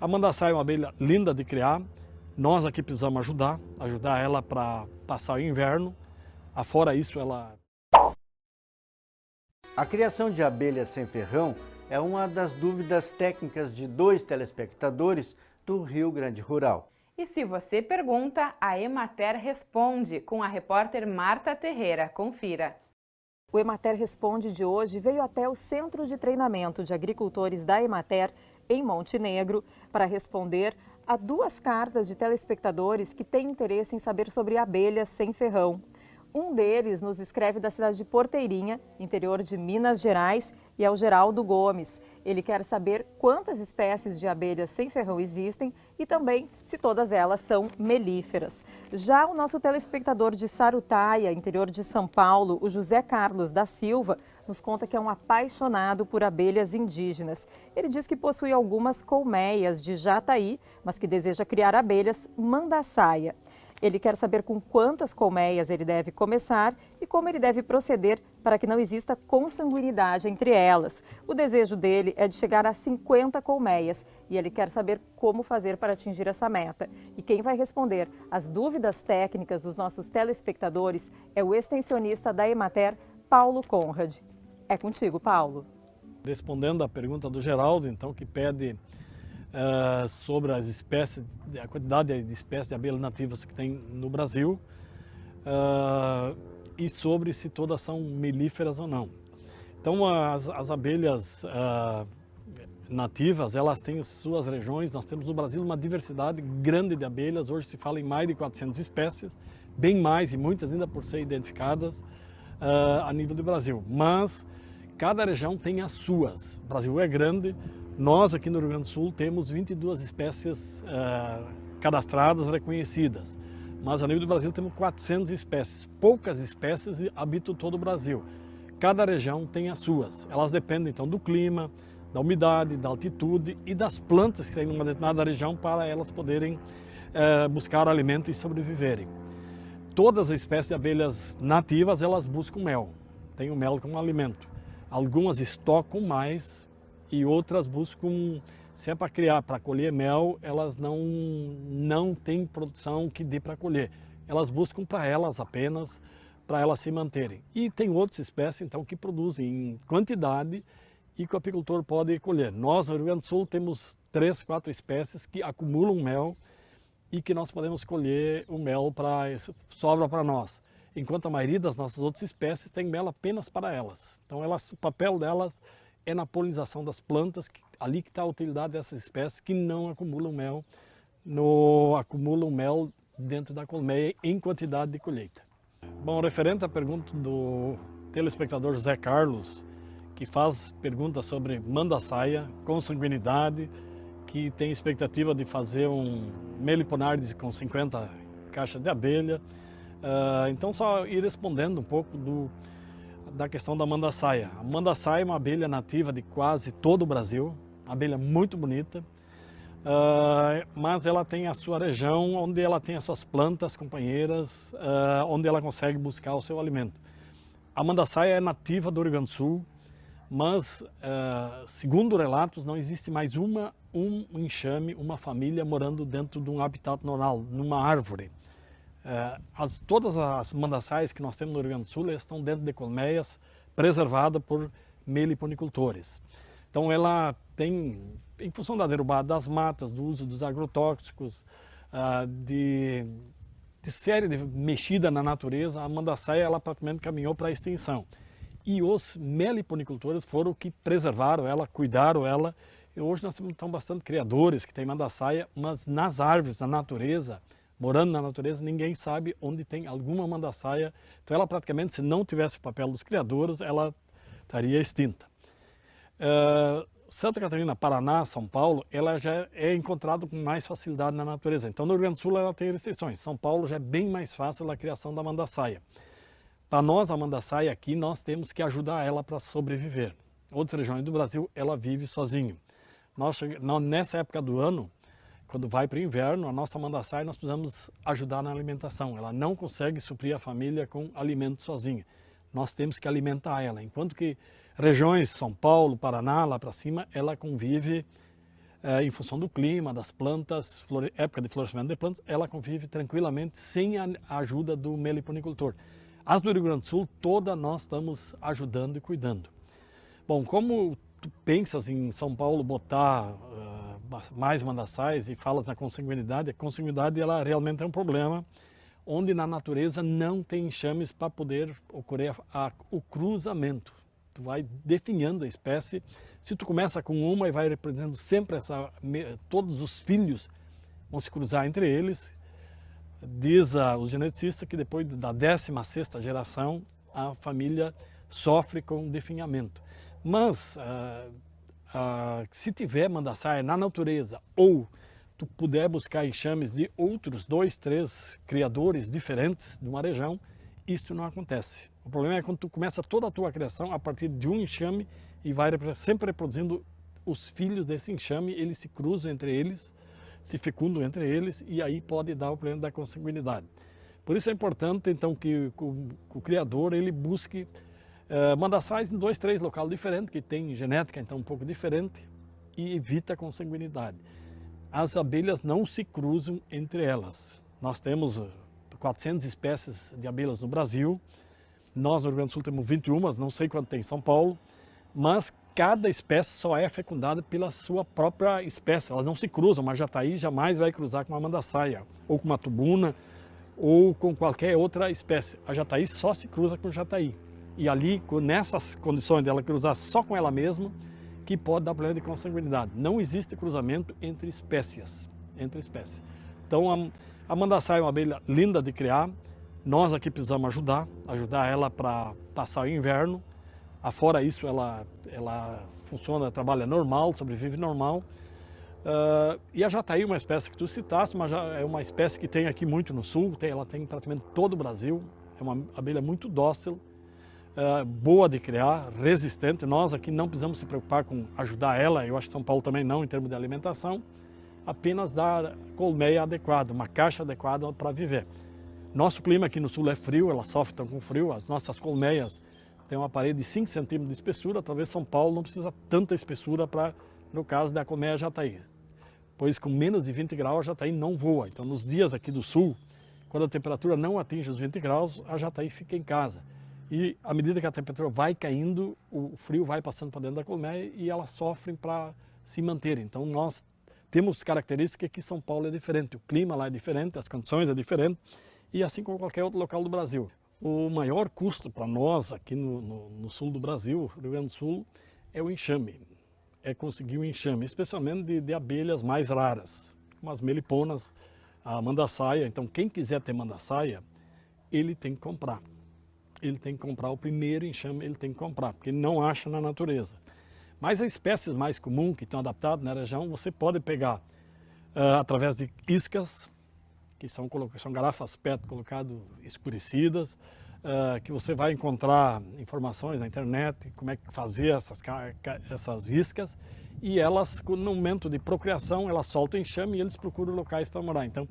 A mandaçaia é uma abelha linda de criar. Nós aqui precisamos ajudar ela para passar o inverno. Afora isso, ela... A criação de abelhas sem ferrão é uma das dúvidas técnicas de 2 telespectadores do Rio Grande Rural. E se você pergunta, a Emater responde com a repórter Marta Terreira. Confira. O Emater Responde de hoje veio até o Centro de Treinamento de Agricultores da Emater, em Montenegro, para responder a 2 cartas de telespectadores que têm interesse em saber sobre abelhas sem ferrão. Um deles nos escreve da cidade de Porteirinha, interior de Minas Gerais, e é o Geraldo Gomes. Ele quer saber quantas espécies de abelhas sem ferrão existem e também se todas elas são melíferas. Já o nosso telespectador de Sarutaia, interior de São Paulo, o José Carlos da Silva, nos conta que é um apaixonado por abelhas indígenas. Ele diz que possui algumas colmeias de jataí, mas que deseja criar abelhas mandaçaia. Ele quer saber com quantas colmeias ele deve começar e como ele deve proceder para que não exista consanguinidade entre elas. O desejo dele é de chegar a 50 colmeias e ele quer saber como fazer para atingir essa meta. E quem vai responder as dúvidas técnicas dos nossos telespectadores é o extensionista da Emater, Paulo Conrad. É contigo, Paulo. Respondendo à pergunta do Geraldo, então, que pede sobre as espécies, a quantidade de espécies de abelhas nativas que tem no Brasil e sobre se todas são melíferas ou não. Então, as abelhas nativas, elas têm suas regiões. Nós temos no Brasil uma diversidade grande de abelhas. Hoje se fala em mais de 400 espécies, bem mais e muitas ainda por ser identificadas a nível do Brasil. Mas cada região tem as suas. O Brasil é grande. Nós aqui no Rio Grande do Sul temos 22 espécies cadastradas, reconhecidas. Mas a nível do Brasil temos 400 espécies. Poucas espécies habitam todo o Brasil. Cada região tem as suas. Elas dependem então do clima, da umidade, da altitude e das plantas que tem em uma determinada região para elas poderem buscar alimento e sobreviverem. Todas as espécies de abelhas nativas, elas buscam mel. Tem o mel como alimento. Algumas estocam mais e outras buscam, se é para criar, para colher mel, elas não têm produção que dê para colher. Elas buscam para elas apenas, para elas se manterem. E tem outras espécies, então, que produzem em quantidade e que o apicultor pode colher. Nós, no Rio Grande do Sul, temos 3, 4 espécies que acumulam mel e que nós podemos colher o mel sobra para nós. Enquanto a maioria das nossas outras espécies tem mel apenas para elas. Então, o papel delas é na polinização das plantas, ali que está a utilidade dessas espécies que não acumulam mel, acumulam mel dentro da colmeia em quantidade de colheita. Bom, referente à pergunta do telespectador José Carlos, que faz perguntas sobre mandaçaia, consanguinidade, que tem expectativa de fazer um meliponárides com 50 caixas de abelha. Então, só ir respondendo um pouco da questão da mandaçaia. A mandaçaia é uma abelha nativa de quase todo o Brasil, uma abelha muito bonita, mas ela tem a sua região onde ela tem as suas plantas companheiras, onde ela consegue buscar o seu alimento. A mandaçaia é nativa do Rio Grande do Sul, mas, segundo relatos, não existe mais um enxame, uma família morando dentro de um habitat normal, numa árvore. Todas as mandaçaias que nós temos no Rio Grande do Sul estão dentro de colmeias preservadas por meliponicultores. Então ela tem, em função da derrubada das matas, do uso dos agrotóxicos, de série de mexida na natureza, a mandaçaia ela praticamente caminhou para a extinção. E os meliponicultores foram que preservaram ela, cuidaram ela. E hoje nós temos então bastante criadores que têm mandaçaia, mas nas árvores, na natureza, morando na natureza, ninguém sabe onde tem alguma mandaçaia. Então ela praticamente, se não tivesse o papel dos criadores, ela estaria extinta. Santa Catarina, Paraná, São Paulo, ela já é encontrada com mais facilidade na natureza. Então no Rio Grande do Sul ela tem restrições. São Paulo já é bem mais fácil a criação da mandaçaia. Para nós, a mandaçaia aqui, nós temos que ajudar ela para sobreviver. Outras regiões do Brasil, ela vive sozinha. Nessa época do ano, quando vai para o inverno, a nossa mandaçaia nós precisamos ajudar na alimentação. Ela não consegue suprir a família com alimento sozinha. Nós temos que alimentar ela. Enquanto que regiões, São Paulo, Paraná, lá para cima, ela convive em função do clima, das plantas, época de florescimento de plantas, ela convive tranquilamente sem a ajuda do meliponicultor. As do Rio Grande do Sul, todas nós estamos ajudando e cuidando. Bom, como tu pensas em São Paulo botar mais mandaçais e falas na consanguinidade, a consanguinidade ela realmente é um problema, onde na natureza não tem enxames para poder ocorrer o cruzamento. Tu vai definhando a espécie, se tu começa com uma e vai reproduzindo sempre todos os filhos vão se cruzar entre eles, diz os geneticistas que depois da 16ª geração a família sofre com definhamento. Mas se tiver mandaçaia na natureza ou tu puder buscar enxames de outros 2, 3 criadores diferentes de uma região, isso não acontece. O problema é quando tu começa toda a tua criação a partir de um enxame e vai sempre reproduzindo os filhos desse enxame, eles se cruzam entre eles, se fecundam entre eles e aí pode dar o problema da consanguinidade. Por isso é importante então que o criador ele busque mandaçais em 2, 3 locais diferentes, que tem genética então um pouco diferente e evita a consanguinidade. As abelhas não se cruzam entre elas. Nós temos 400 espécies de abelhas no Brasil, nós no Rio Grande do Sul temos 21, não sei quanto tem em São Paulo, mas cada espécie só é fecundada pela sua própria espécie, elas não se cruzam, mas jataí jamais vai cruzar com uma mandaçaia, ou com uma tubuna, ou com qualquer outra espécie. A jataí só se cruza com jataí. E ali, nessas condições dela cruzar só com ela mesma, que pode dar problema de consanguinidade. Não existe cruzamento entre espécies. Então, a mandaçaia é uma abelha linda de criar. Nós aqui precisamos ajudar ela para passar o inverno. Afora isso, ela funciona, trabalha normal, sobrevive normal. E a jataí é uma espécie que tu citaste, mas é uma espécie que tem aqui muito no sul, ela tem praticamente todo o Brasil. É uma abelha muito dócil, boa de criar, resistente. Nós aqui não precisamos se preocupar com ajudar ela, eu acho que São Paulo também não, em termos de alimentação, apenas dar colmeia adequada, uma caixa adequada para viver. Nosso clima aqui no sul é frio, ela sofre com frio, as nossas colmeias têm uma parede de 5 centímetros de espessura, talvez São Paulo não precisa tanta espessura para, no caso da colmeia jataí. Pois com menos de 20 graus a jataí não voa, então nos dias aqui do sul, quando a temperatura não atinge os 20 graus, a jataí fica em casa. E à medida que a temperatura vai caindo, o frio vai passando para dentro da colmeia e elas sofrem para se manter. Então nós temos características que São Paulo é diferente, o clima lá é diferente, as condições é diferente, e assim como qualquer outro local do Brasil. O maior custo para nós aqui no sul do Brasil, Rio Grande do Sul, é o enxame. É conseguir o enxame, especialmente de abelhas mais raras, como as meliponas, a mandaçaia. Então quem quiser ter mandaçaia, ele tem que comprar. Ele tem que comprar o primeiro enxame, ele tem que comprar, porque ele não acha na natureza. Mas as espécies mais comuns que estão adaptadas na região, você pode pegar através de iscas, que são garrafas PET colocadas escurecidas, que você vai encontrar informações na internet, como é que fazer essas iscas, e elas, no momento de procriação, elas soltam enxame e eles procuram locais para morar. Então,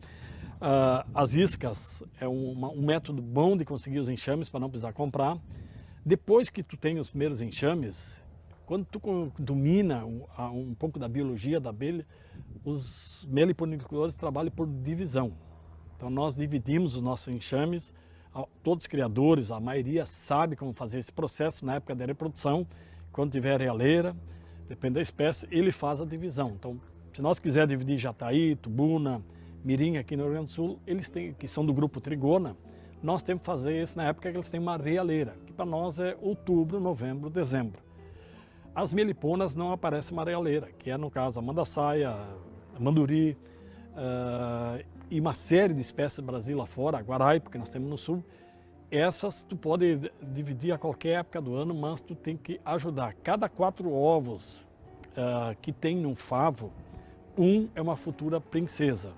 as iscas é um método bom de conseguir os enxames para não precisar comprar. Depois que tu tem os primeiros enxames, quando tu domina um pouco da biologia da abelha, os meliponicultores trabalham por divisão. Então nós dividimos os nossos enxames, todos os criadores, a maioria sabe como fazer esse processo na época da reprodução, quando tiver realeira, depende da espécie, ele faz a divisão. Então, se nós quisermos dividir jataí, tubuna, mirim aqui no Rio Grande do Sul, eles têm, que são do grupo Trigona, nós temos que fazer isso na época que eles têm uma realeira, que para nós é outubro, novembro, dezembro. As meliponas não aparece uma realeira, que é no caso a mandaçaia, a manduri, e uma série de espécies do Brasil lá fora, a guaraipa, que nós temos no sul. Essas tu pode dividir a qualquer época do ano, mas tu tem que ajudar. Cada 4 ovos que tem num favo, um é uma futura princesa.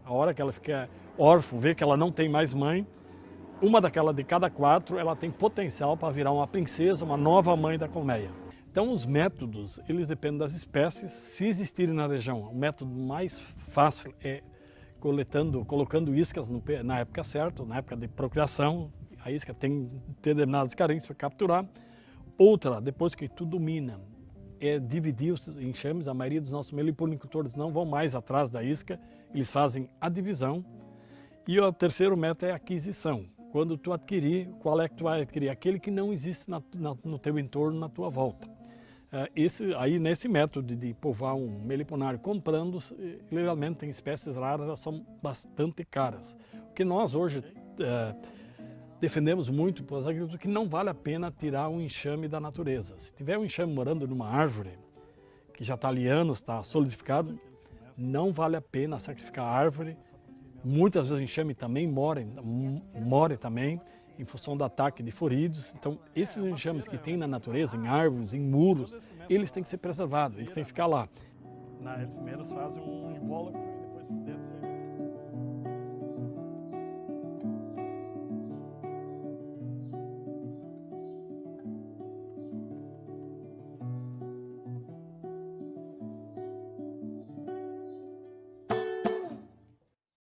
A hora que ela fica órfã, vê que ela não tem mais mãe, uma de cada 4, ela tem potencial para virar uma princesa, uma nova mãe da colmeia. Então os métodos, eles dependem das espécies, se existirem na região. O método mais fácil é colocando iscas na época certa, na época de procriação. A isca tem determinadas carências para capturar. Outra, depois que tu domina, é dividir os enxames. A maioria dos nossos meliponicultores não vão mais atrás da isca, eles fazem a divisão. E o terceiro método é a aquisição. Quando tu adquirir, qual é que tu vai adquirir? Aquele que não existe no teu entorno, na tua volta. Nesse método de povoar um meliponário comprando, realmente tem espécies raras, elas são bastante caras. O que nós hoje defendemos muito para os agricultores que não vale a pena tirar um enxame da natureza. Se tiver um enxame morando numa árvore, que já está ali anos, está solidificado, não vale a pena sacrificar a árvore. Muitas vezes o enxame também morre também, em função do ataque de forídeos. Então, esses enxames que tem na natureza, em árvores, em muros, eles têm que ser preservados, eles têm que ficar lá. Eles primeiro fazem um invólucro e depois dentro